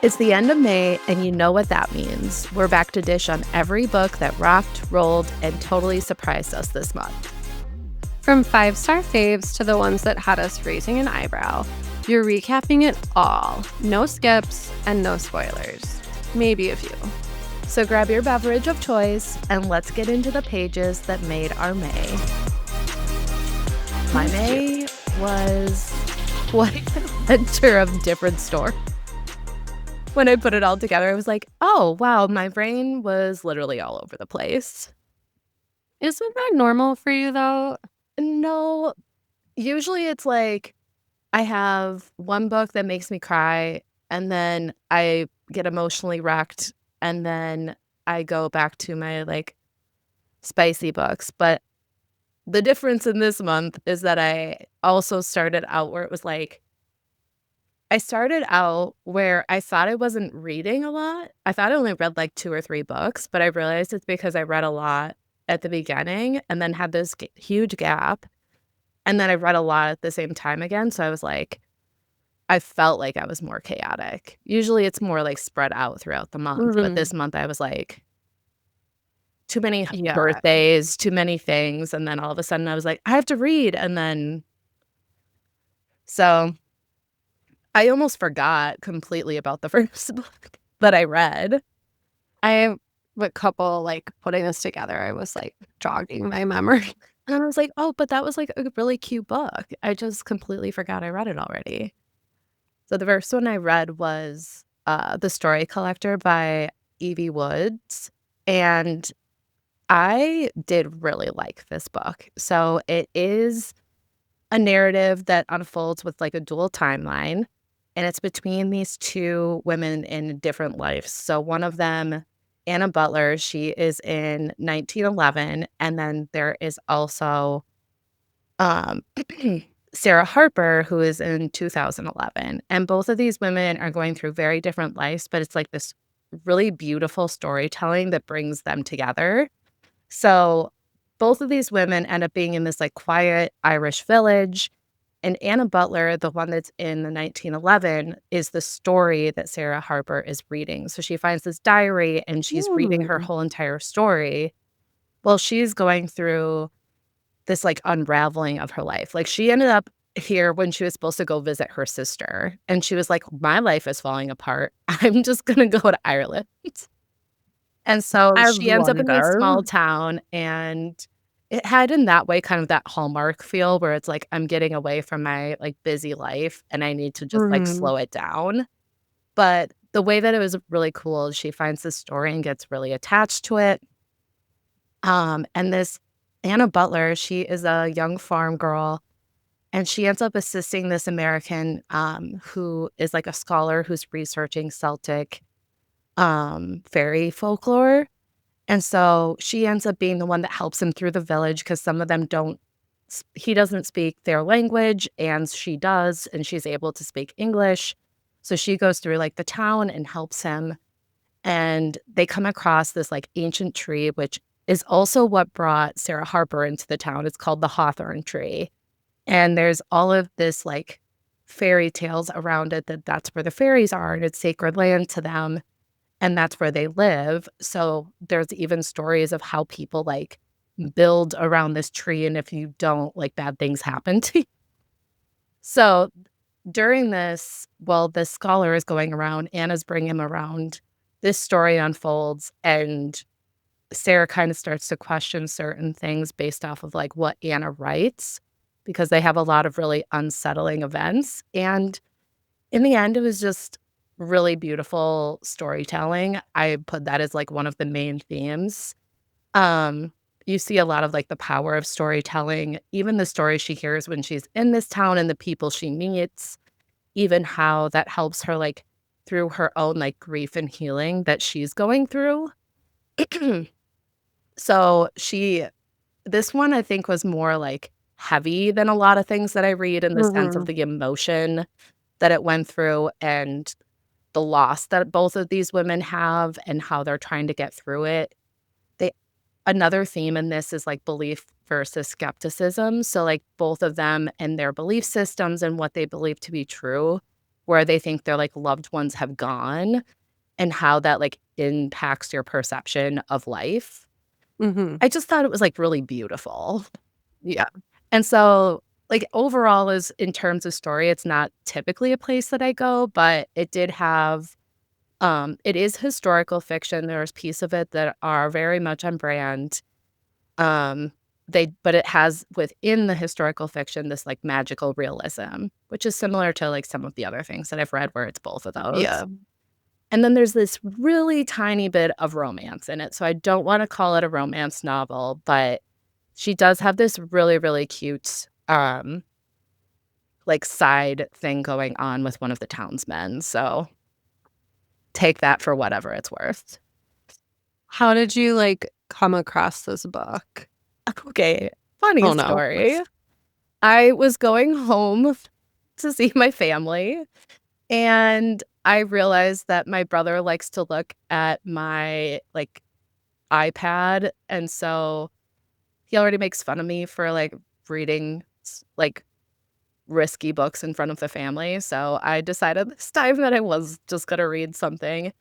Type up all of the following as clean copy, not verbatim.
It's the end of May, and you know what that means. We're back to dish on every book that rocked, rolled, and totally surprised us this month. From 5-star faves to the ones that had us raising an eyebrow, you're recapping it all. No skips and no spoilers. Maybe a few. So grab your beverage of choice, and let's get into the pages that made our May. My May was quite an adventure of different stories. When I put it all together, I was like, oh, wow, my brain was literally all over the place. Isn't that normal for you, though? No, usually it's like I have one book that makes me cry, and then I get emotionally wrecked, and then I go back to my, spicy books. But the difference in this month is that I also started out where it was like I started out where I thought I wasn't reading a lot. I thought I only read, 2 or 3 books, but I realized it's because I read a lot at the beginning and then had this huge gap, and then I read a lot at the same time again, so I was like I felt like I was more chaotic. Usually, it's more, spread out throughout the month, but Mhm. this month I was like, too many Yeah. birthdays, too many things, and then all of a sudden I was like, "I have to read," and then so I almost forgot completely about the first book that I read. I have a couple, putting this together, I was, jogging my memory. And I was like, "Oh, but that was, a really cute book." I just completely forgot I read it already. So the first one I read was, The Story Collector by Evie Woods, and I did really like this book. So it is a narrative that unfolds with, a dual timeline, and it's between these 2 women in different lives. So one of them, Anna Butler, she is in 1911, and then there is also um, Sarah Harper, who is in 2011. And both of these women are going through very different lives, but it's like this really beautiful storytelling that brings them together. So both of these women end up being in this quiet Irish village. And Anna Butler, the one that's in the 1911, is the story that Sarah Harper is reading. So she finds this diary and she's reading her Mm. whole entire story while she's going through this, unraveling of her life. She ended up here when she was supposed to go visit her sister, and she was like, "My life is falling apart. I'm just gonna go to Ireland." And so I she ends up in this small wonder. town, and it had in that way kind of that Hallmark feel where it's like, I'm getting away from my, busy life, and I need to just, Mhm. slow it down. But the way that it was really cool is she finds this story and gets really attached to it. And this Anna Butler, she is a young farm girl, and she ends up assisting this American, who is, a scholar who's researching Celtic, fairy folklore, and so she ends up being the one that helps him through the village because some of them don't he doesn't speak their language, and she does, and she's able to speak English. So she goes through, the town and helps him, and they come across this, ancient tree, which is also what brought Sarah Harper into the town. It's called the hawthorn tree. And there's all of this, fairy tales around it that that's where the fairies are, and it's sacred land to them, and that's where they live. So there's even stories of how people, build around this tree, and if you don't, bad things happen to you. So during this, while this scholar is going around, Anna's bringing him around, this story unfolds, and Sarah kind of starts to question certain things based off of, what Anna writes, because they have a lot of really unsettling events, and in the end, it was just really beautiful storytelling. I put that as, one of the main themes. Um, you see a lot of, the power of storytelling, even the stories she hears when she's in this town and the people she meets, even how that helps her, through her own, grief and healing that she's going through. So she this one I think was more, heavy than a lot of things that I read in the sense of Mhm. the emotion that it went through and the loss that both of these women have and how they're trying to get through it. They Another theme in this is, belief versus skepticism. So, both of them and their belief systems and what they believe to be true where they think their, like, loved ones have gone and how that, like, impacts your perception of life. Mhm. I just thought it was, like, really beautiful. Yeah. And so, like, overall is in terms of story, it's not typically a place that I go, but it did have it is historical fiction. There's piece of it that are very much on brand. Um, but it has within the historical fiction this, like, magical realism, which is similar to, like, some of the other things that I've read where it's both of those. Yeah. And then there's this really tiny bit of romance in it, so I don't wanna call it a romance novel, but she does have this really, really cute, like, side thing going on with one of the townsmen, so take that for whatever it's worth. How did you, like, come across this book? Okay, funny Oh, no. story. I was going home to see my family, and I realized that my brother likes to look at my, like, iPad, and so he already makes fun of me for, like, reading like, risky books in front of the family, so I decided this time that I was just gonna read something,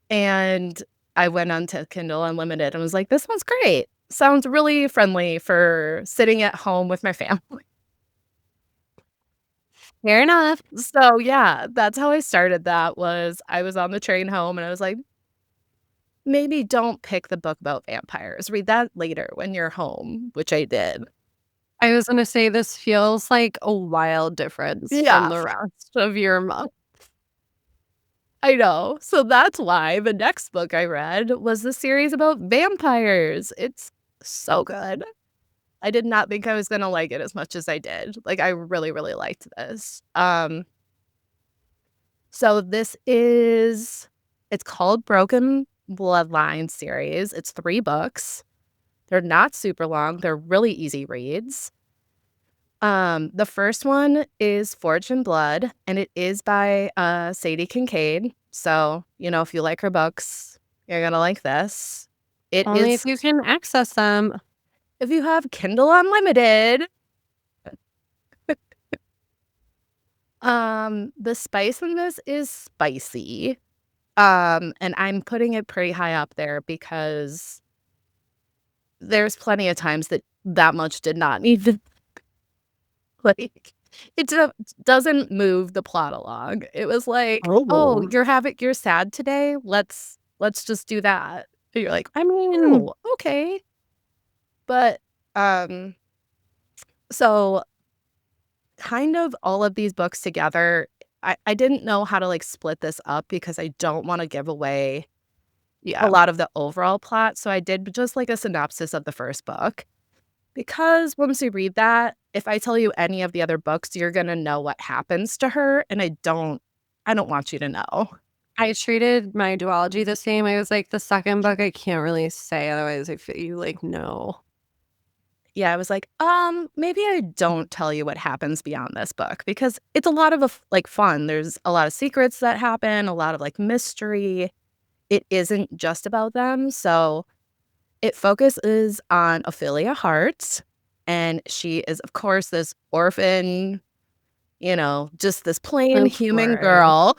and I went on to Kindle Unlimited and was like, "This one's great. Sounds really friendly for sitting at home with my family." Fair enough. So, yeah, that's how I started that was I was on the train home and I was like, "Maybe don't pick the book about vampires. Read that later when you're home," which I did. I was gonna say this feels like a wild difference from Yeah, the rest of your month. I know. So that's why the next book I read was the series about vampires. It's so good. I did not think I was gonna like it as much as I did. Like, I really, really liked this. So this is it's called Broken Bloodline series. It's 3 books. They're not super long. They're really easy reads. The first one is Forged in Blood, and it is by, Sadie Kincaid. So, if you like her books, you're gonna like this. It Only if is you can access them. if you have Kindle Unlimited, the spice in this is spicy. And I'm putting it pretty high up there because there's plenty of times that that much did not need to like, it doesn't move the plot along. It was like, "Oh, Oh. you're sad today? Let's just do that." And you're like, I mean, "Oh, okay." But, um, so kind of all of these books together, I didn't know how to, like, split this up because I don't wanna give away a yeah. lot of the overall plot, so I did just, like, a synopsis of the first book. Because once you read that, if I tell you any of the other books, you're gonna know what happens to her, and I don't want you to know. I treated my duology the same. I was like, the second book, I can't really say, otherwise I feel you, like, know. Yeah, I was like, maybe I don't tell you what happens beyond this book," because it's a lot of, like, fun. There's a lot of secrets that happen, a lot of, like, mystery. It isn't just about them, so it focuses on Ophelia Hart, and she is, of course, this orphan, just this plain Of human course. girl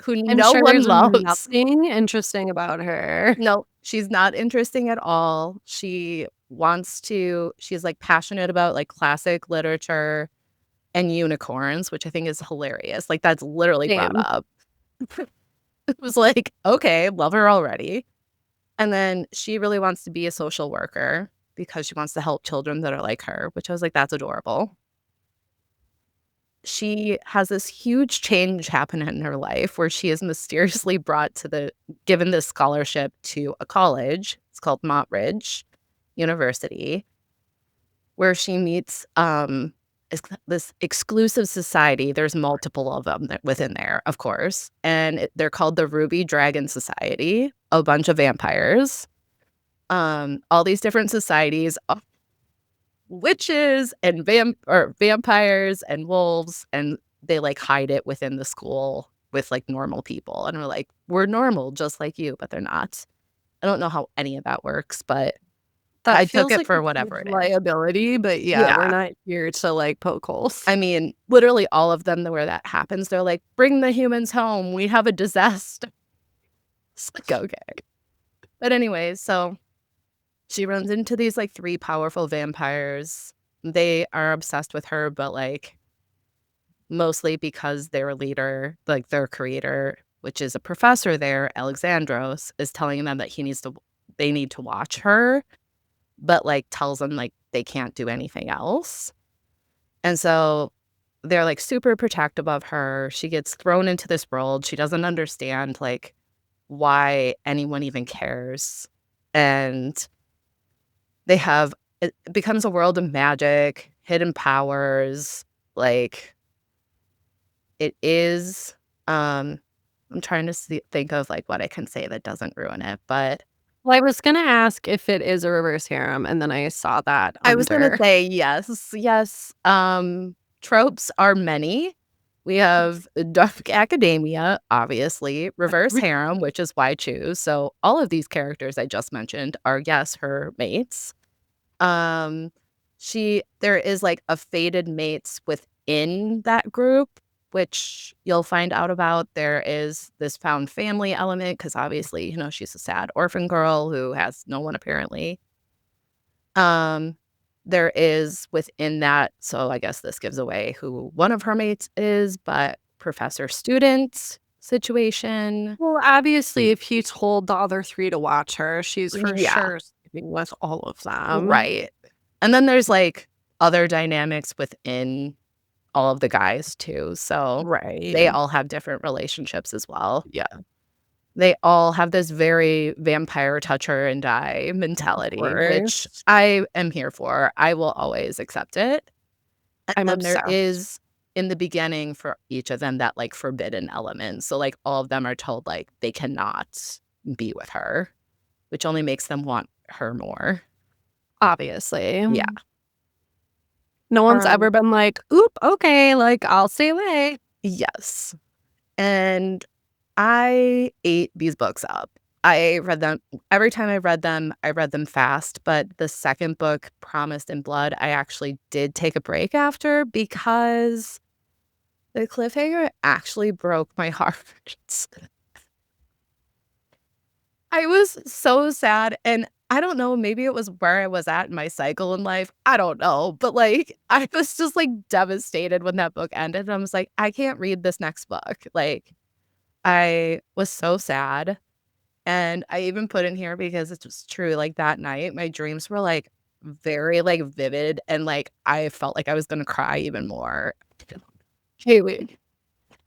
who I'm no sure one there's loves. nothing interesting about her. No, she's not interesting at all. She's, like, passionate about, like, classic literature and unicorns, which I think is hilarious. Like, that's literally brought Same. up. It was like, "Okay, love her already." And then she really wants to be a social worker because she wants to help children that are like her, which I was like, "That's adorable." She has this huge change happen in her life where she is mysteriously given this scholarship to a college. It's called Montridge University, where she meets, this exclusive society. There's multiple of them within there, of course, and they're called the Ruby Dragon Society, a bunch of vampires. All these different societies of witches and vampires and wolves, and they, like, hide it within the school with, like, normal people, and we're like, "We're normal just like you," but they're not. I don't know how any of that works, but That I took feels it like a for huge whatever it is. liability, but yeah, we're Yeah. not here to, like, poke holes. I mean, literally all of them where that happens, they're like, "Bring the humans home. We have a disaster." It's like, "Okay." But anyways, so she runs into these, like, 3 powerful vampires. They are obsessed with her, but, like, mostly because their leader, like, their creator, which is a professor there, Alexandros, is telling them that he needs to they need to watch her, but, like, tells them, like, they can't do anything else. And so they're, like, super protective of her. She gets thrown into this world. She doesn't understand, like, why anyone even cares. And they have it becomes a world of magic, hidden powers, like, it is, I'm trying to think of, like, what I can say that doesn't ruin it, but Well, I was gonna ask if it is a reverse harem, and then I saw that I was gonna under. say yes, yes, tropes are many. We have dark academia, obviously, reverse harem, which is why I choose, so all of these characters I just mentioned are, yes, her mates. Um, there is, like, a fated mates within that group, which you'll find out about. There is this found family element because obviously, she's a sad orphan girl who has no one apparently. Um, there is within that so I guess this gives away who one of her mates is, but professor-student situation. Well, obviously, if he told the other 3 to watch her, she's for Yeah, sure sleeping with all of them. right. And then there's, like, other dynamics within all of the guys too, so Right. they all have different relationships as well. Yeah, They all have this very vampire touch her and die of mentality, which course. I am here for. I will always accept it. And I'm then there obsessed. is, in the beginning for each of them, that, like, forbidden element. So, like, all of them are told, like, they cannot be with her, which only makes them want her more. Obviously. Yeah. No one's Um, ever been like, "Oop, okay, like, I'll stay away." yes. And I ate these books up. I read them every time I read them fast, but the second book, Promised in Blood, I actually did take a break after because the cliffhanger actually broke my heart. I was so sad, and I don't know, maybe it was where I was at in my cycle in life, I don't know, but, like, I was just, like, devastated when that book ended, and I was like, "I can't read this next book." Like, I was so sad. And I even put in here because it's just true, like, that night, my dreams were, like, very, like, vivid, and, like, I felt like I was gonna cry even more. Haley.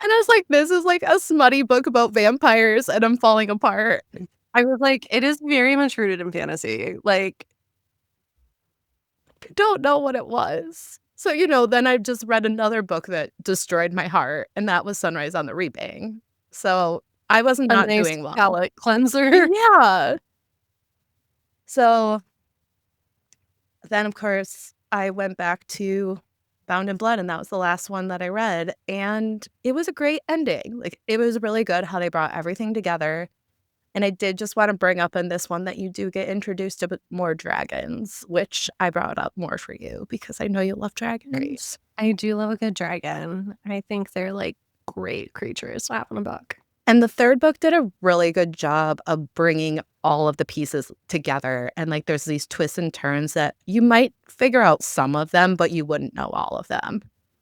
And I was like, "This is, like, a smutty book about vampires, and I'm falling apart." I was like, it is very much rooted in fantasy. Like, Don't know what it was. So, then I just read another book that destroyed my heart, and that was Sunrise on the Reaping. So, I was a not nice doing well. palate cleanser. Yeah. So then, of course, I went back to Bound in Blood, and that was the last one that I read, and it was a great ending. Like, it was really good how they brought everything together, and I did just wanna bring up in this one that you do get introduced to more dragons, which I brought up more for you because I know you love Great. dragons. I do love a good dragon. I think they're, like, great creatures to have in a book. And the 3rd book did a really good job of bringing all of the pieces together, and, like, there's these twists and turns that you might figure out some of them, but you wouldn't know all of them.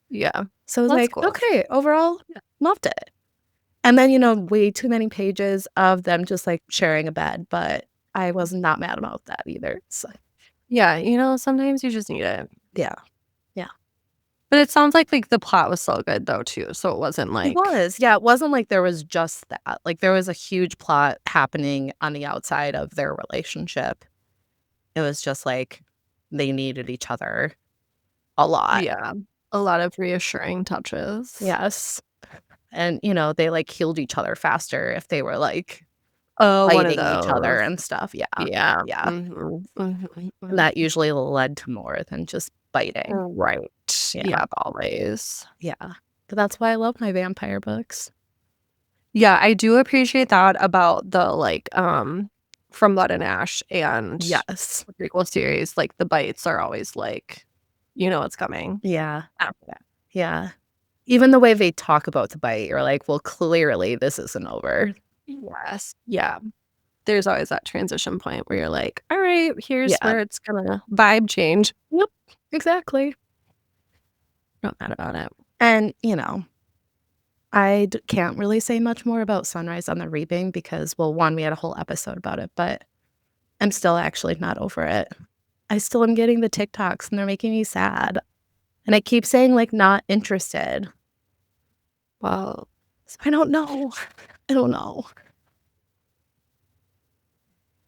Yeah. So I was That's like, cool. "Okay, overall, loved it." And then, way too many pages of them just, like, sharing a bed, but I was not mad about that either, so Yeah, sometimes you just need it. yeah. Yeah. But it sounds like the plot was so good though too, so it wasn't It like. was, yeah, it wasn't like there was just that, like, there was a huge plot happening on the outside of their relationship. It was just like they needed each other a lot. Yeah, a lot of reassuring touches. Yes. And, they, like, healed each other faster if they were, like, Oh, one of fighting each other those. and stuff, yeah. Yeah. Yeah. Mhm, mhm, And that mhm. usually led to more than just biting. Right. Yeah. Yeah, always. Yeah. But that's why I love my vampire books. Yeah, I do appreciate that about the, from Blood and Ash and Yes. the prequel series, like, the bites are always like, you know what's coming Yeah. after that. Yeah. Even the way they talk about the bite, you're like, "Well, clearly this isn't over." Yes. Yeah. There's always that transition point where you're like, "All right, here's Yeah. where it's gonna vibe change." Yep. Exactly. Not mad about it. And, can't really say much more about Sunrise on the Reaping because, well, 1, we had a whole episode about it, but I'm still actually not over it. I still am getting the TikToks, and they're making me sad. And I keep saying, like, "Not interested." Well, So I don't know. I don't know.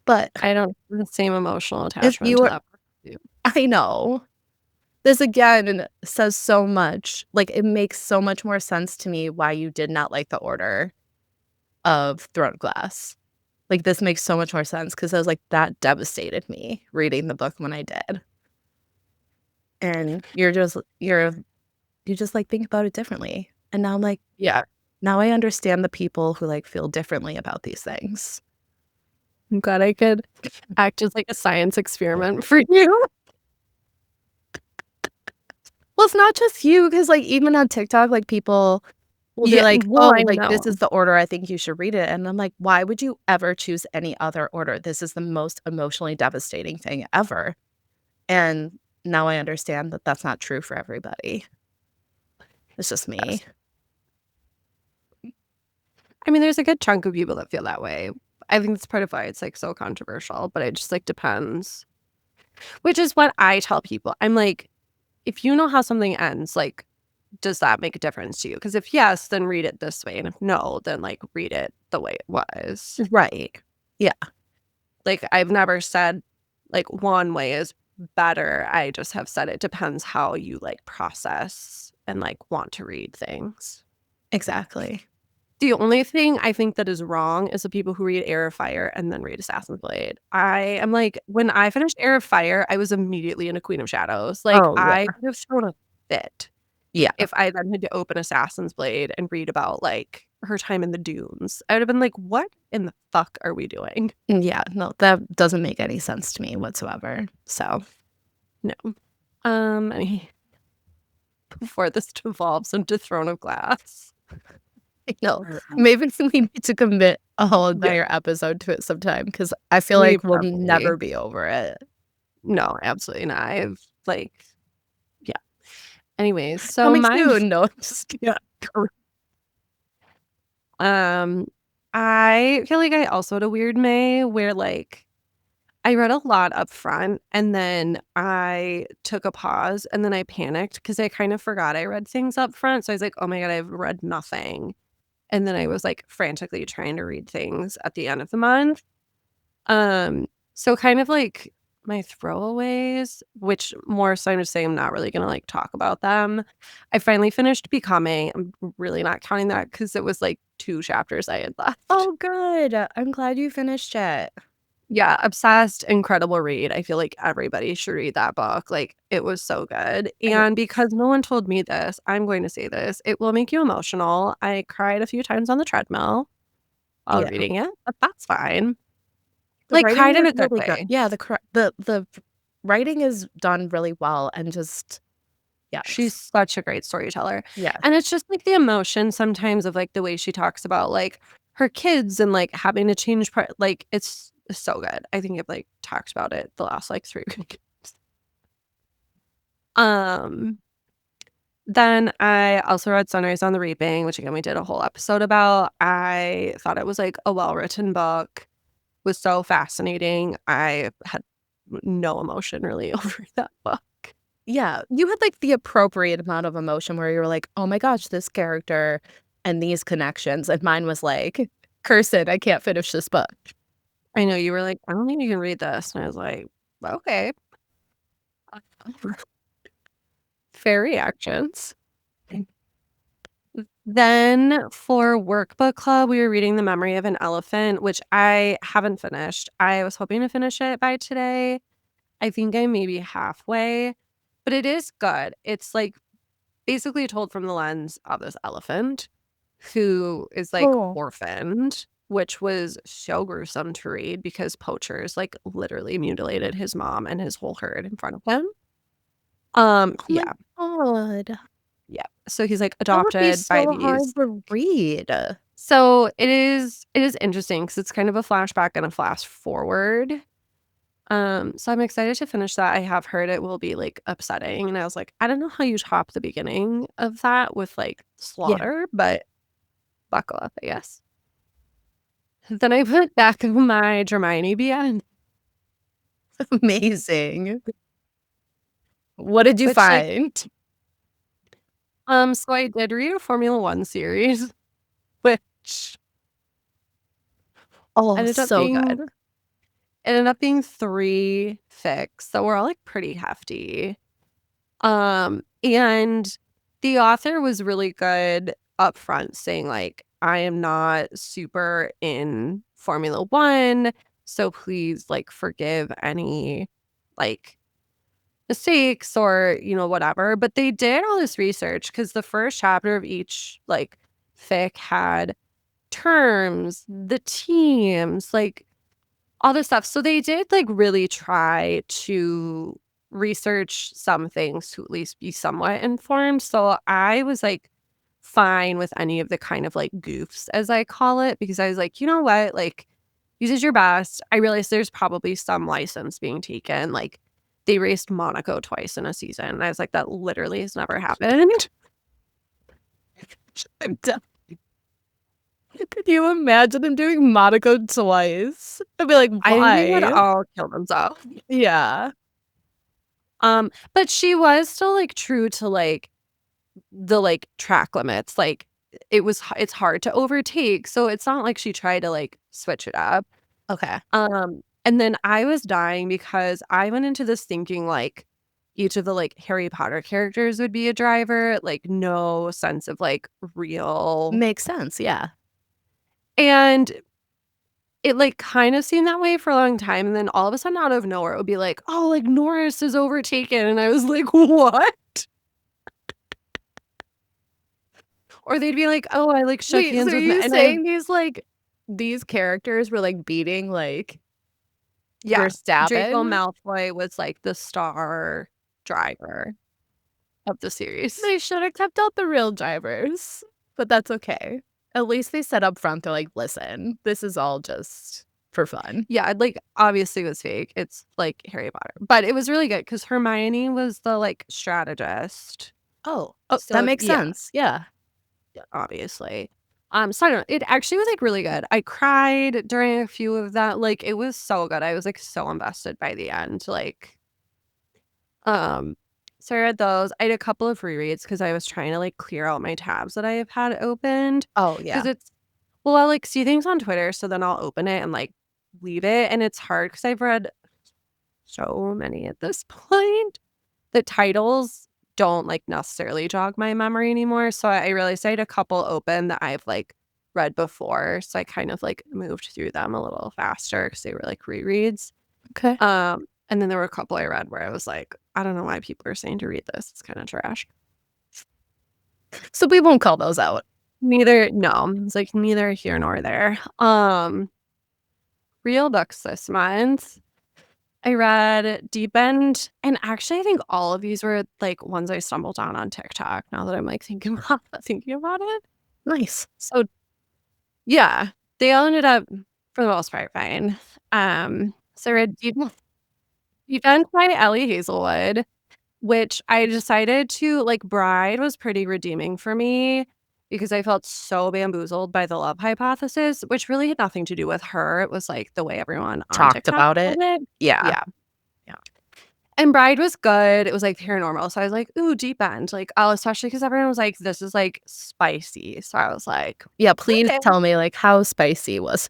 But I don't have the same emotional if attachment you to were that part of you. I know. This again says so much. Like, it makes so much more sense to me why you did not like the Order of Throne of Glass. Like, this makes so much more sense because I was like, that devastated me reading the book when I did. And you just, like, think about it differently. And now I'm like, Yeah. now I understand the people who, like, feel differently about these things. I'm glad I could act as, like, a science experiment for you. Well, it's not just you, because like, even on TikTok, like, people will be Yeah, like, well, "Oh, I like, this know. is the order I think you should read it," and I'm like, "Why would you ever choose any other order? This is the most emotionally devastating thing ever." And now I understand that that's not true for everybody. It's just me. Yes. I mean, there's a good chunk of people that feel that way. I think that's part of why it's, like, so controversial, but it just, like, depends. Which is what I tell people. I'm like, "If you know how something ends, like, does that make a difference to you? Because if yes, then read it this way, and if no, then, like, read it the way it was." Right. Yeah, Like, I've never said, like, one way is better. I just have said it depends how you, like, process and, like, want to read things. exactly. The only thing I think that is wrong is the people who read Air of Fire and then read Assassin's Blade. I am like, when I finished Air of Fire, I was immediately into Queen of Shadows. Like, Oh, I yeah. would have thrown a fit Yeah. if I then had to open Assassin's Blade and read about, like, her time in the dunes. I would have been like, "What in the fuck are we doing?" Yeah, no, that doesn't make any sense to me whatsoever. So, No. I mean, before this devolves into Throne of Glass. I know. Um, Maybe we need to commit a whole Yeah, entire episode to it sometime because I feel we like we'll probably never be over it. no, absolutely not. I've, like yeah. Anyways, so Coming my soon. No, just kidding. yeah. Um, I feel like I also had a weird May where, like, I read a lot up front, and then I took a pause, and then I panicked because I kind of forgot I read things up front, so I was like, "Oh my god, I've read nothing." And then I was, like, frantically trying to read things at the end of the month. So kind of like my throwaways, which more so I'm just saying I'm not really gonna, like, talk about them. I finally finished Becoming. I'm really not counting that because it was, like, 2 chapters I had left. Oh, good. I'm glad you finished it. Yeah, obsessed, incredible read. I feel like everybody should read that book. Like, it was so good. And And because no one told me this, I'm going to say this. It will make you emotional. I cried a few times on the treadmill while yeah, reading it, but that's fine. the Like, writing cried in is a good really good. way. Yeah, the writing is done really well and just She's yes. such a great storyteller. Yes. And it's just, like, the emotion sometimes of, like, the way she talks about, like, her kids and, like, having to change part like, it's so good. I think I've, like, talked about it the last, like, 3 weeks. Um, then I also read Sunrise on the Reaping, which again, we did a whole episode about. I thought it was, like, a well-written book, was so fascinating. I had no emotion really over that book. Yeah, you had, like, the appropriate amount of emotion where you were like, "Oh my gosh, this character and these connections," and mine was like, "Curse it, I can't finish this book." I know you were like, "I don't think you can read this," and I was like, "Okay." Fair reactions. Then for workbook club, we were reading The Memory of an Elephant, which I haven't finished. I was hoping to finish it by today. I think I may be halfway, but it is good. It's, like, basically told from the lens of this elephant who is, like, Oh. orphaned. which was so gruesome to read because poachers, like, literally mutilated his mom and his whole herd in front of him. Oh my Yeah, god. yeah. So he's, like, That would be adopted by so hard these to read. so it is interesting because it's kind of a flashback and a flash forward. So I'm excited to finish that. I have heard it will be, like, upsetting, and I was like, "I don't know how you top the beginning of that with, like, Yeah. slaughter, but buckle up, I guess." Then I put back my Hermione BN, Amazing. What did you which, like find? so I did read a Formula One series, which Oh, ended up so being good. it ended up being 3 fics that were all, like, pretty hefty. And the author was really good upfront saying, like, "I am not super in Formula One, so please, like, forgive any, like, mistakes or, whatever." But they did all this research because the first chapter of each, like, fic had terms, the teams, like, all this stuff. So they did, like, really try to research some things to at least be somewhat informed. So I was, like, fine with any of the kind of, like, goofs, as I call it, because I was like, "You know what? Like, you did your best." I realized there's probably some license being taken. Like, they raced Monaco twice in a season. And I was like, "That literally has never happened." I'm done. Could you imagine him doing Monaco twice? I'd be like, I think they would "Why?" all kill themselves. Yeah. But she was still, like, true to, like, the, like, track limits, like, it's hard to overtake, so it's not like she tried to, like, switch it up. Okay. And then I was dying because I went into this thinking, like, each of the, like, Harry Potter characters would be a driver, like, no sense of, like, real Makes sense, yeah. and it, like, kind of seemed that way for a long time, and then all of a sudden, out of nowhere, it would be like, "Oh, like, Norris is overtaken," and I was like, "What?" Or they'd be like, "Oh, I, like, shook Wait, so hands are with" Ma you and I saying these characters were, like, beating, like, Yeah, Draco Verstappen? Malfoy was, like, the star driver of the series. They should have kept out the real drivers, but that's okay. At least they said up front, they're like, "Listen, this is all just for fun." Yeah, like, obviously it was fake, it's, like, Harry Potter, but it was really good because Hermione was the, like, strategist. Oh, So that if makes yeah, sense, yeah. yeah, obviously. So I don't know, it actually was, like, really good. I cried during a few of that, like, it was so good. I was, like, so invested by the end, like, um, so I read those. I had a couple of rereads because I was trying to, like, clear out my tabs that I have had opened Oh, because yeah. I'll, like, see things on Twitter, so then I'll open it and, like, leave it, and it's hard because 'cause I've read so many at this point. The titles don't, like, necessarily jog my memory anymore, so I realized I had a couple open that I've, like, read before, so I kind of, like, moved through them a little faster because they were, like, rereads. Okay. And then there were a couple I read where I was like, "I don't know why people are saying to read this, it's kinda trash." So we won't call those out. It's, like, neither here nor there. Real books this month. I read Deep End, and actually, I think all of these were, like, ones I stumbled on TikTok now that I'm, like, thinking about it. Nice. So, yeah, they all ended up, for the most part, fine. So I read Deep End by Ellie Hazelwood, which I decided to like, Bride was pretty redeeming for me because I felt so bamboozled by the love hypothesis, which really had nothing to do with her, it was, like, the way everyone on Talked TikTok about told it. it. Yeah. Yeah. Yeah. And Bride was good, it was, like, paranormal, so I was like, "Ooh, Deep End," like, oh, especially because everyone was like, "This is, like, spicy," so I was like, Yeah, please "Okay." tell me, like, how spicy was.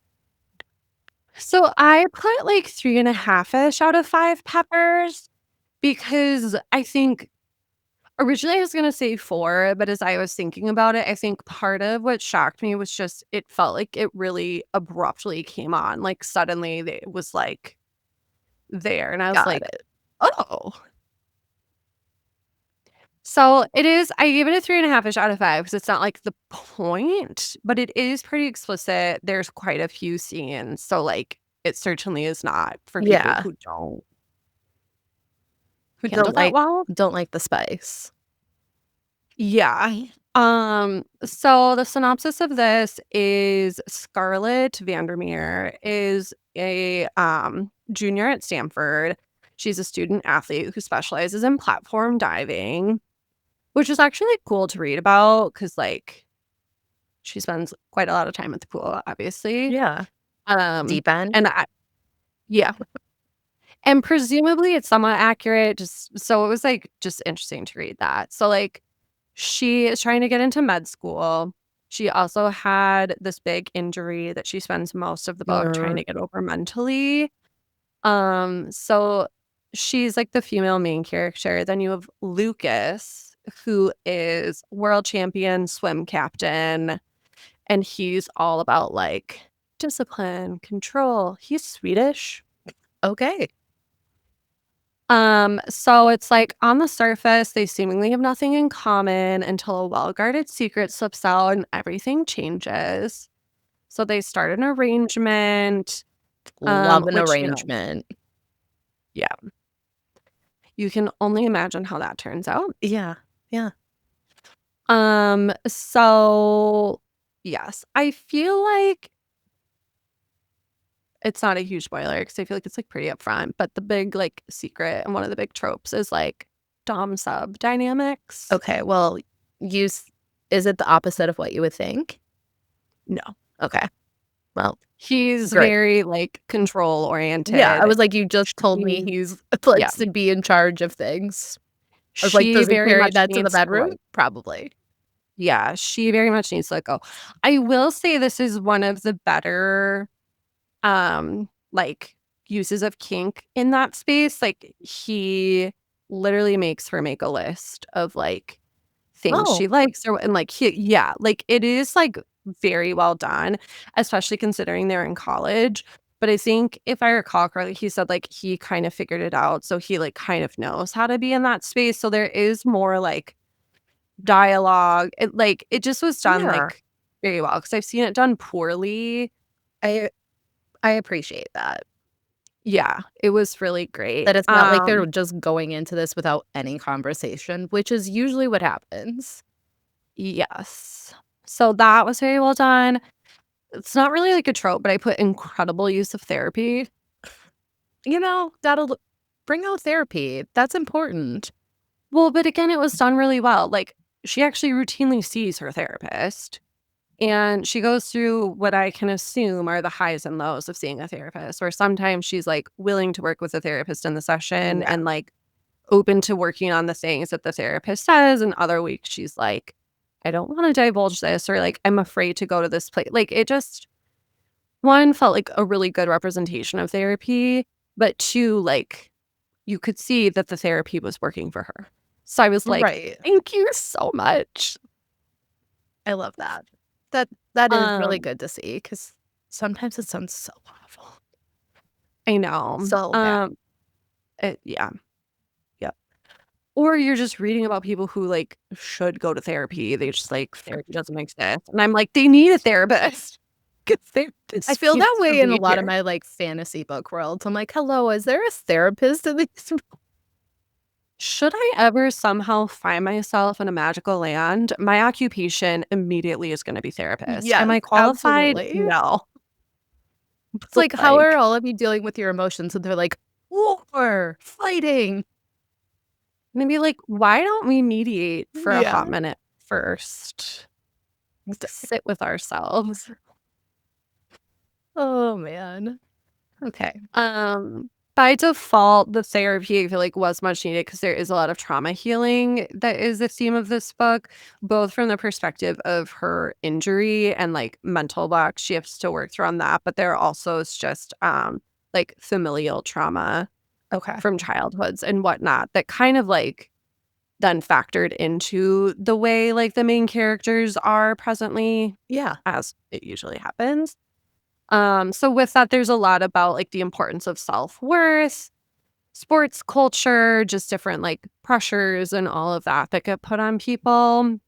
So I put, like, 3.5-ish out of 5 peppers because I think originally I was gonna say 4, but as I was thinking about it, I think part of what shocked me was just it felt like it really abruptly came on, like, suddenly it was, like, there, and I was Got like, it. "Oh." So, it is I gave it a 3.5-ish out of 5 because it's not, like, the point, but it is pretty explicit. There's quite a few scenes, so, like, it certainly is not for people Yeah. who handle Don't that like well. don't like the spice. Yeah. So the synopsis of this is Scarlett Vandermeer is a junior at Stanford. She's a student athlete who specializes in platform diving, which is actually like, cool to read about because like she spends quite a lot of time at the pool, obviously. Yeah. Um, Deep end? and I, yeah, and presumably it's somewhat accurate. Just so it was like just interesting to read that. So like she is trying to get into med school. She also had this big injury that she spends most of the book trying Uh, to get over mentally. So she's like the female main character. Then you have Lucas, who is world champion swim captain, and he's all about like discipline, control. He's Swedish. okay. So it's like on the surface, they seemingly have nothing in common until a well-guarded secret slips out and everything changes. So they start an arrangement, Love an which, arrangement. yeah, you can only imagine how that turns out. Yeah. Yeah. So yes, I feel like it's not a huge spoiler because I feel like it's like pretty upfront, but the big like secret and one of the big tropes is like dom sub dynamics. Okay, well, you s is it the opposite of what you would think? No. Okay. Well, He's great. very, like, control Yeah, I oriented. was like, you just told me She he's yeah. likes to be in charge of things. I was like, She does he very carry much that to the needs to, bedroom? like Probably. yeah, she very much needs to let go. I will say this is one of the better, like, uses of kink in that space. Like, he literally makes her make a list of, like, things Oh, she likes or and, like, he yeah, like, it is, like, very well done, especially considering they're in college, but I think if I recall correctly, he said, like, he kind of figured it out, so he, like, kind of knows how to be in that space, so there is more, like, dialogue. It just was done, yeah. like, very well because 'cause I've seen it done poorly. I I appreciate that. Yeah, it was really great. That it's not like they're just going into this without any conversation, which is usually what happens. Yes. So that was very well done. It's not really like a trope, but I put incredible use of therapy. That'll bring out therapy. That's important. Well, but again, it was done really well. Like, she actually routinely sees her therapist, and she goes through what I can assume are the highs and lows of seeing a therapist, where sometimes she's, like, willing to work with a therapist in the session Yeah. and, like, open to working on the things that the therapist says, and other weeks she's like, "I don't wanna divulge this," or, like, "I'm afraid to go to this place." Like, it just 1, felt like a really good representation of therapy, but 2, like, you could see that the therapy was working for her. So I was like, Right. "Thank you so much." I love that. That is really Um, good to see because sometimes it sounds so awful. I know. So bad. Yeah, yep. Or you're just reading about people who, like, should go to therapy. They just like, therapy doesn't exist. And I'm like, "They need a therapist. Get I therapists feel that needs to way in a be lot of here." my, like, fantasy book worlds. I'm like, "Hello, is there a therapist in these?" Should I ever somehow find myself in a magical land, my occupation immediately is gonna be therapist. Am Yes, I qualified? absolutely. No. It's like, how are Like, all of you dealing with your emotions? And they're like, "War, fighting." maybe like, why don't we mediate for a hot Yeah. minute first? Sit with ourselves. Oh, man. Okay. By default, the therapy I feel like was much needed because there is a lot of trauma healing that is the theme of this book, both from the perspective of her injury and like mental block. She has to work through on that, but there also is just like familial trauma Okay. from childhoods and whatnot that kind of like then factored into the way like the main characters are presently, Yeah. as it usually happens. So with that, there's a lot about like the importance of self-worth, sports culture, just different, like, pressures and all of that that get put on people.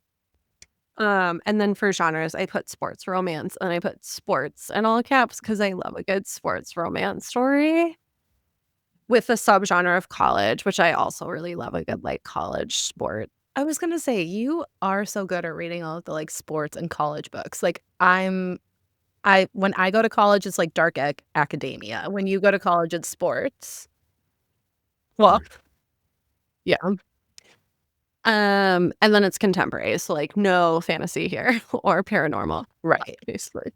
And then for genres, I put sports romance, and I put sports in all caps because I love a good sports romance story with a subgenre of college, which I also really love a good, like, college sport. I was gonna say, you are so good at reading all of the, like, sports and college books. Like, I when I go to college, it's like dark academia. When you go to college, it's sports. Well, yeah. And then it's contemporary, so, like, no fantasy here or paranormal, Right. obviously.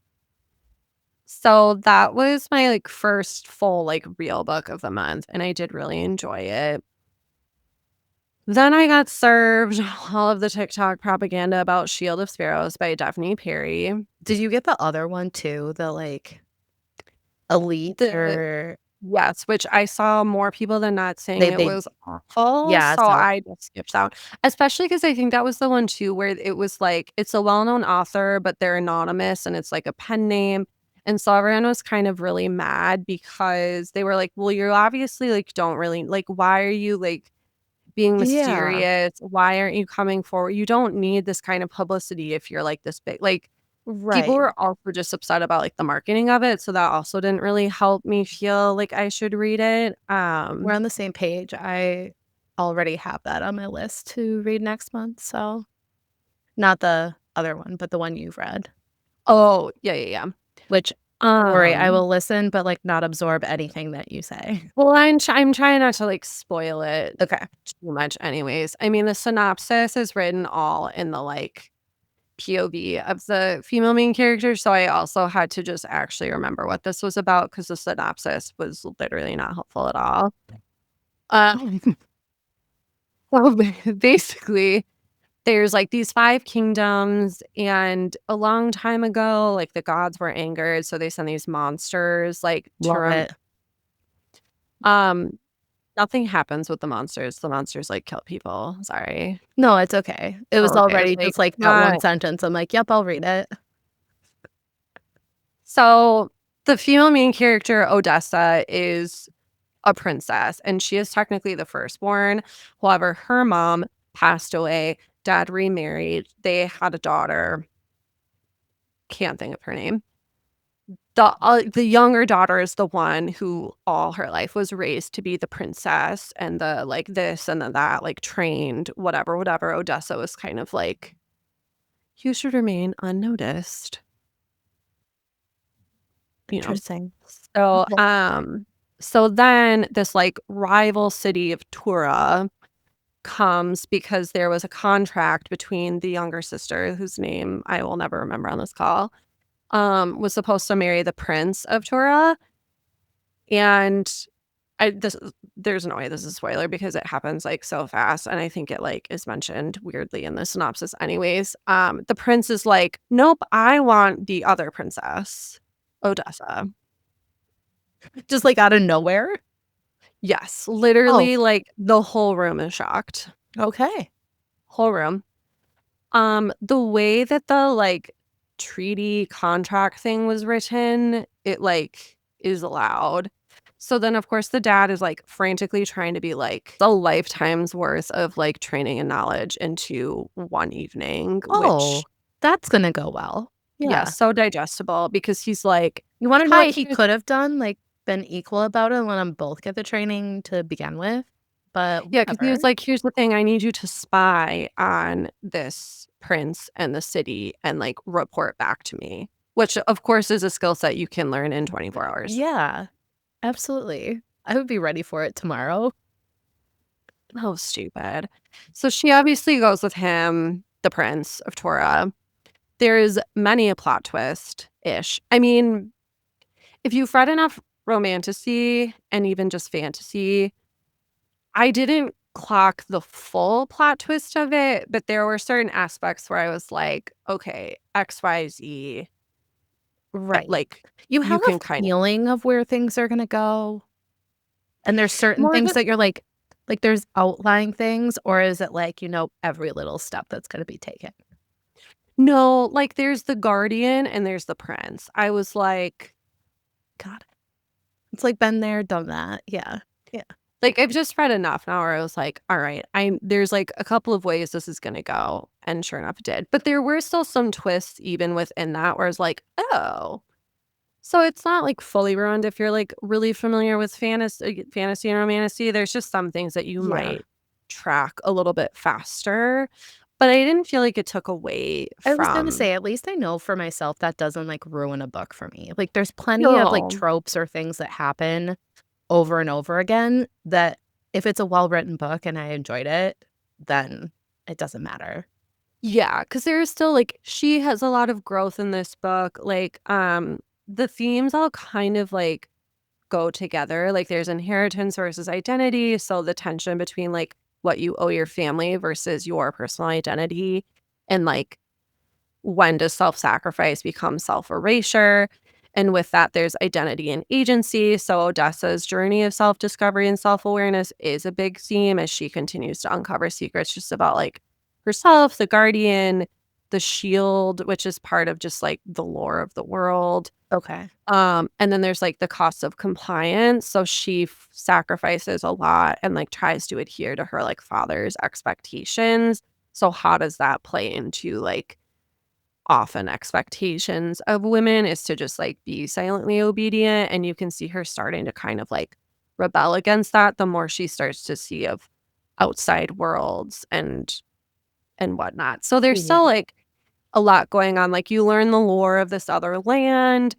So that was my, like, first full, like, real book of the month, and I did really enjoy it. Then I got served all of the TikTok propaganda about Shield of Sparrows by Daphne Perry. Did you get the other one too? The, like, elite The or Yes, which I saw more people than not saying it they was awful, yeah, so so I just skipped out. Especially because I think that was the one too where it was like, it's a well-known author, but they're anonymous and it's like a pen name, and so everyone was kind of really mad because they were like, "Well, you obviously, like, don't really like, why are you, like, being yeah, mysterious? Why aren't you coming forward? You don't need this kind of publicity if you're, like, this big." Like, people right. were also just upset about, like, the marketing of it, so that also didn't really help me feel like I should read it. We're on the same page. I already have that on my list to read next month, so not the other one, but the one you've read, Oh, yeah, yeah, yeah. which don't worry, I Um, will listen, but, like, not absorb anything that you say. well, I'm trying not to, like, spoil it Okay. too much anyways. I mean, the synopsis is written all in the, like, POV of the female main character, so I also had to just actually remember what this was about because the synopsis was literally not helpful at all. Um, so basically, there's, like, these 5 kingdoms, and a long time ago, like, the gods were angered, so they send these monsters, like, to Love it. um, nothing happens with the monsters, like, kill people, sorry. No, it's okay. It was Okay, already like, just, like, that one sentence. I'm like, "Yep, I'll read it." so, the female main character, Odessa, is a princess, and she is technically the firstborn. However, her mom passed away, dad remarried, they had a daughter, can't think of her name. The younger daughter is the one who all her life was raised to be the princess and the, like, this and the that, like, trained, whatever, whatever. Odessa was kind of like, "You should remain unnoticed," you know? Interesting. So, Well, so then this, like, rival city of Tura comes because there was a contract between the younger sister, whose name I will never remember on this call, was supposed to marry the prince of Tura, and I this is there's no way this is a spoiler because it happens, like, so fast, and I think it, like, is mentioned weirdly in the synopsis anyways. The prince is like, "Nope, I want the other princess, Odessa." just, like, out of nowhere? Yes, Oh, literally, like, the whole room is shocked. okay. Whole room. The way that the, like, treaty contract thing was written, it, like, is allowed. So then, of course, the dad is, like, frantically trying to be, like, a lifetime's worth of, like, training and knowledge into one evening, which, Oh, that's gonna go well. yeah, Yeah. so digestible because he's like, You wanna know what "Hi, he here's." could have done? Like, been equal about it and let 'em both get the training to begin with, but Yeah, because he was whatever. like, "Here's the thing, I need you to spy on this prince and the city and, like, report back to me," which, of course, is a skill set you can learn in 24 hours. Yeah, absolutely. I would be ready for it tomorrow. Oh, stupid. So she obviously goes with him, the prince of Torah. There's many a plot twist-ish. I mean, if you've read enough romantasy and even just fantasy, I didn't clock the full plot twist of it, but there were certain aspects where I was like, "Okay, XYZ," Right. like, You you have a can kind of feeling of where things are gonna go, and there's certain more things than that you're like, there's outlying things, or is it like, you know, every little step that's gonna be taken? no, like, there's the guardian and there's the prince. I was like, Got it. It's like, been there, done that. Yeah. Yeah. Like, I've just read enough now where I was like, "All right, there's, like, a couple of ways this is gonna go," and sure enough, it did. But there were still some twists even within that where I was like, "Oh." So it's not, like, fully ruined if you're, like, really familiar with fantasy and romantasy. There's just some things that you Yeah. might track a little bit faster, but I didn't feel like it took away I was gonna from. say, at least I know for myself that doesn't, like, ruin a book for me. Like, there's plenty of, like, No. tropes or things that happen over and over again that if it's a well-written book and I enjoyed it, then it doesn't matter. Yeah, because there's still, like, she has a lot of growth in this book, like, the themes all kind of, like, go together, like, there's inheritance versus identity, so the tension between, like, what you owe your family versus your personal identity, and, like, when does self-sacrifice become self-erasure, and with that, there's identity and agency, so Odessa's journey of self-discovery and self-awareness is a big theme as she continues to uncover secrets just about, like, herself, the guardian, the shield, which is part of just, like, the lore of the world. Okay. And then there's, like, the cost of compliance, so she sacrifices a lot and, like, tries to adhere to her, like, father's expectations. So how does that play into, like, often expectations of women is to just, like, be silently obedient, and you can see her starting to kind of, like, rebel against that the more she starts to see of outside worlds and whatnot. So there's Yeah. still, like, a lot going on, like, you learn the lore of this other land,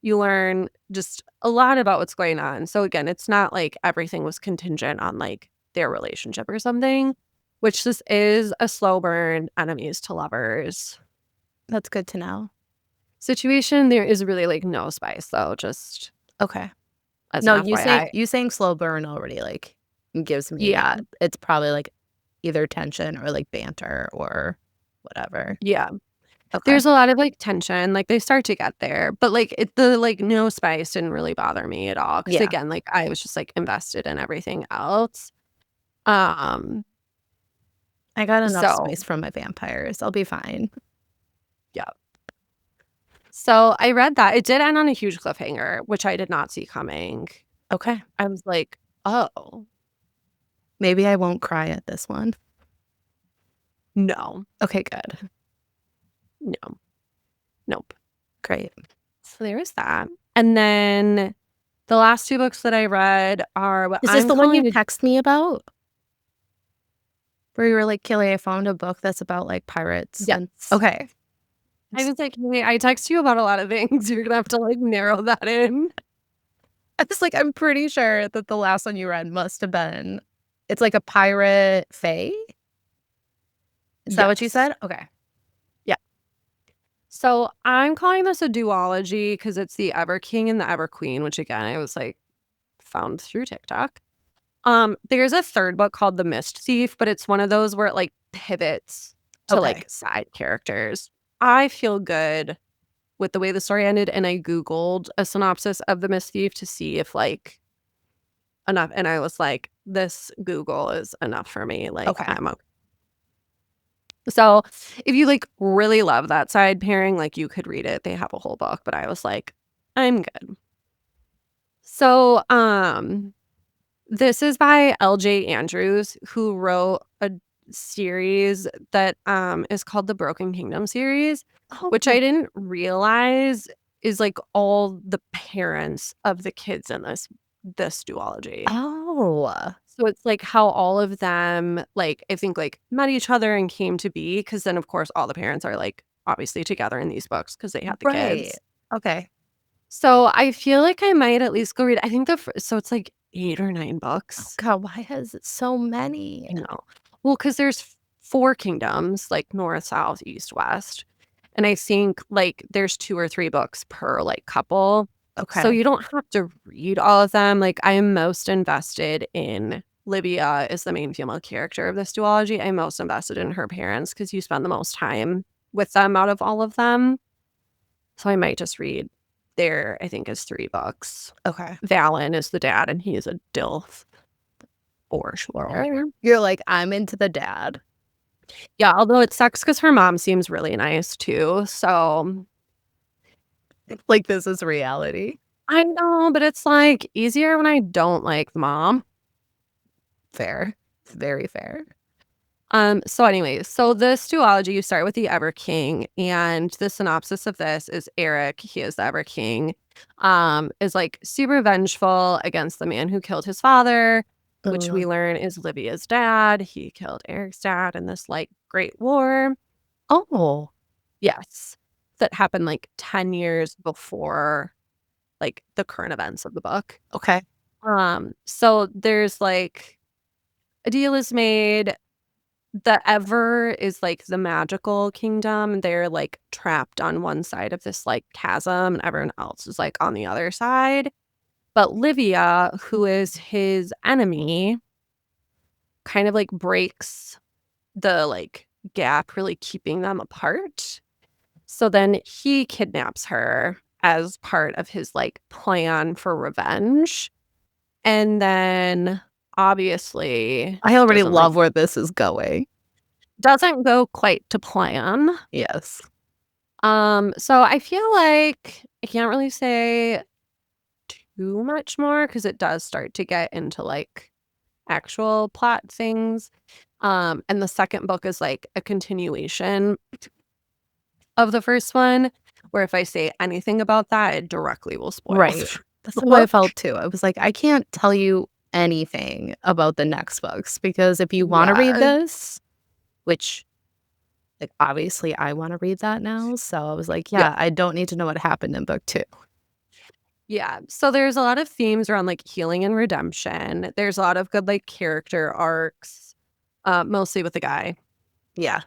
you learn just a lot about what's going on. So, again, it's not like everything was contingent on, like, their relationship or something, which this is a slow burn, enemies to lovers That's good to know. situation. There is really, like, no spice, though, just Okay. as an No, FYI. you saying slow burn already, like, gives me Yeah, that. It's probably, like, either tension or, like, banter or whatever. yeah. Okay. There's a lot of, like, tension, like, they start to get there, but, like, the, like, no spice didn't really bother me at all because Yeah. again, like, I was just, like, invested in everything else. Um, I got enough so spice from my vampires. I'll be fine. yeah. So, I read that. It did end on a huge cliffhanger, which I did not see coming. Okay. I was like, "Oh, Maybe I won't cry at this one. no, Okay, good. no, nope." Great. So, there was that. And then the last 2 books that I read are what Is this I'm the one you calling a. text me about? Where you were like, "Kelly, I found a book that's about, like, pirates and" Yes. Okay. I Just was like, "Hey, I text you about a lot of things. You're gonna have to, like, narrow that in." I was like, I'm pretty sure that the last one you read must have been it's like a pirate fae? Is that what you Yes. said? Okay. Yeah. So, I'm calling this a duology because it's the Ever King and the Ever Queen, which again, I was, like, found through TikTok. There's a 3rd book called The Mist Thief, but it's one of those where it, like, pivots to, Okay. like, side characters. I feel good with the way the story ended, and I Googled a synopsis of The Mist Thief to see if, like, enough and I was like, "This Google is enough for me." Like, Okay. I'm okay. So, if you, like, really love that side pairing, like, you could read it. They have a whole book, but I was like, "I'm good." So, this is by LJ Andrews, who wrote a series that, is called the Broken Kingdom series, which I Oh. didn't realize is, like, all the parents of the kids in this duology. Oh. So it's, like, how all of them, like, I think, like, met each other and came to be. Because then, of course, all the parents are, like, obviously together in these books because they had the Right. kids. Okay. So I feel like I might at least go read I think so it's, like, 8 or 9 Oh books. god, why has it so many? I know. Well, because there's 4 kingdoms, like, north, south, east, west, and I think, like, there's 2 or 3 books per, like, couple, so Okay. you don't have to read all of them. Like, I am most invested in Libya is the main female character of this duology. I'm most invested in her parents because you spend the most time with them out of all of them, so I might just read there, I think, is 3 books. Okay. Valen is the dad, and he is a DILF for sure. You're like, "I'm into the dad." Yeah, although it sucks because her mom seems really nice too, so Like, this is reality. I know, but it's, like, easier when I don't like the mom. Fair. It's very fair. So anyway, so this duology, you start with the Ever King, and the synopsis of this is Eric, he is the Ever King, is like super vengeful against the man who killed his father, which Uh, we learn is Livia's dad. He killed Eric's dad in this like great war. oh, Yes. That happened like 10 years before like the current events of the book. okay. So there's like a deal is made. The Ever is, like, the magical kingdom. They're, like, trapped on one side of this, like, chasm, and everyone else is, like, on the other side. But Livia, who is his enemy, kind of, like, breaks the, like, gap, really keeping them apart. So then he kidnaps her as part of his, like, plan for revenge, and then obviously I already doesn't, like love where this is going. doesn't go quite to plan. Yes. So I feel like I can't really say too much more because it does start to get into like actual plot things. And the second book is like a continuation of the first one, where if I say anything about that, it directly will spoil Right. That's the how I book. felt too. I was like, I can't tell you anything about the next books because if you want to read Yeah. this, which like obviously I want to read that now, so I was like, Yeah. yeah, I don't need to know what happened in book 2. Yeah. So there's a lot of themes around like healing and redemption. There's a lot of good like character arcs, mostly with the guy. Yeah.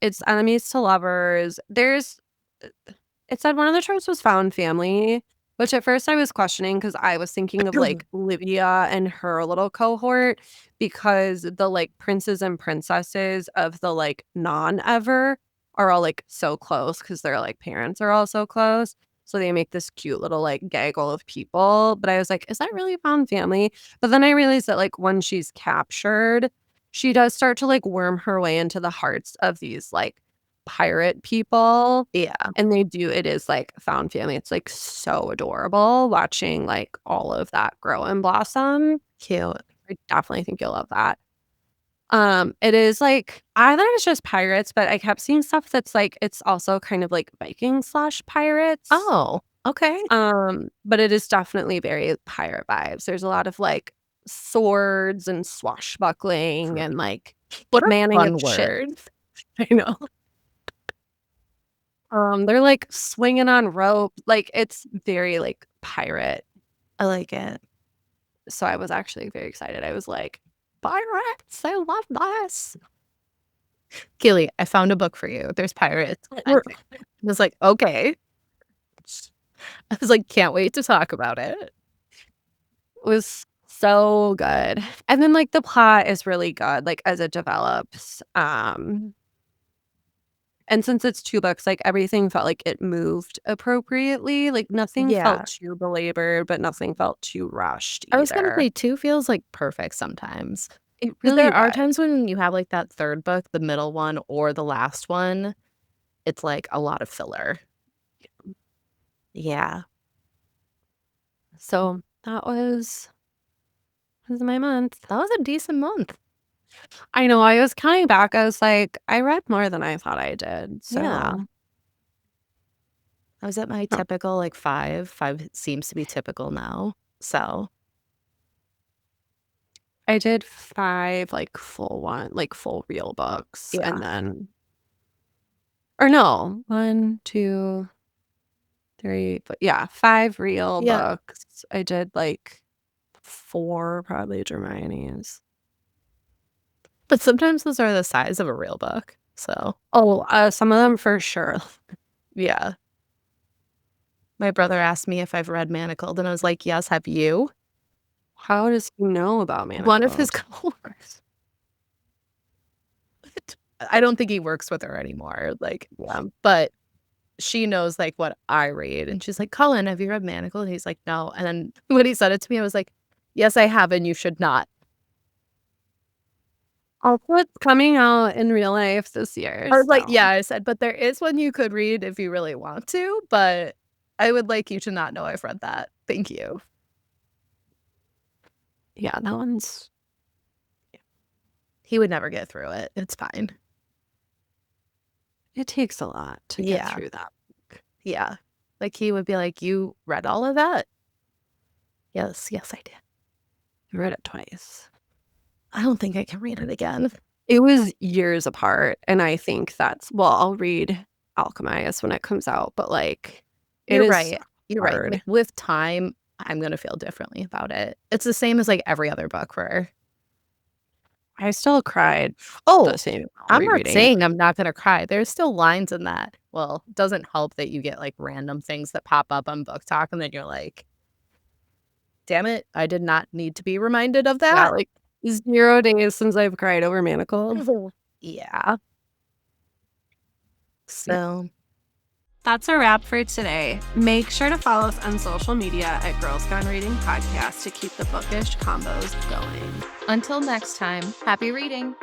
It's enemies to lovers. It said one of the tropes was found family, which at first I was questioning because I was thinking of like Livia and her little cohort because the like princes and princesses of the like non-ever are all like so close because their like parents are all so close. So they make this cute little like gaggle of people. But I was like, is that really found family? But then I realized that like when she's captured, she does start to like worm her way into the hearts of these like pirate people, Yeah. and it is like found family. It's like so adorable watching like all of that grow and blossom. Cute. I definitely think you'll love that. It is like I thought it was just pirates, but I kept seeing stuff that's like it's also kind of like Viking slash pirates. Oh, okay. But it is definitely very pirate vibes. There's a lot of like swords and swashbuckling and like What a manning of fun shit. word. I know. They're like swinging on rope. Like it's very like pirate. I like it. So I was actually very excited. I was like, pirates, I love this. Keely, I found a book for you. There's pirates. I was like, okay. I was like, can't wait to talk about it. Was so good. And then like the plot is really good, like as it develops. And since it's 2 books, like everything felt like it moved appropriately. Like nothing felt Yeah. too belabored, but nothing felt too rushed I was gonna either. say 2 feels like perfect sometimes. It Because really there are was. times when you have like that 3rd book, the middle one, or the last one, it's like a lot of filler. Yeah. So that was my month. That was a decent month. I know, I was counting back, I was like, I read more than I thought I did, Yeah. so I was at my huh. typical, like, 5. 5 seems to be typical now. So, I did 5, like, full real books, yeah. and then or no, 1, 2, 3, but yeah, 5 real Yeah. books. I did, like, 4 probably Hermione's. But sometimes those are the size of a real book. So, Oh, some of them for sure. yeah. My brother asked me if I've read Manacled, and I was like, "Yes, have you?" How does he know about One of his manacles? coworkers. I don't think he works with her anymore, like, Yeah. but she knows, like, what I read, and she's like, "Cullen, have you read Manacled?" And he's like, "No." And then when he said it to me, I was like, "Yes, I have, and you should not." Also, it's coming out in real life this year, I was like, so "Yeah," I said, "But there is one you could read if you really want to, but I would like you to not know I've read that. Thank you." yeah, that one's He would never get through it. It's fine. It takes a lot to get Yeah. through that. Yeah. Like, he would be like, "You read all of that?" "Yes, yes, I did." I read it twice. I don't think I can read it again. It was years apart, and I think I'll read Alchemist when it comes out, but, like, it You're is right. You're right. hard. With time, I'm gonna feel differently about it. It's the same as, like, every other book for her. I still cried the Oh, same amount I'm not rereading it. saying I'm not gonna cry. There's still lines in that. Well, it doesn't help that you get, like, random things that pop up on Book Talk, and then you're like, "Damn it, I did not need to be reminded of Yeah, that." like, 0 days since I've cried over Manacled. Yeah. Yeah. So, That's a wrap for today. Make sure to follow us on social media at Girls Gone Reading Podcast to keep the bookish combos going. until next time, happy reading.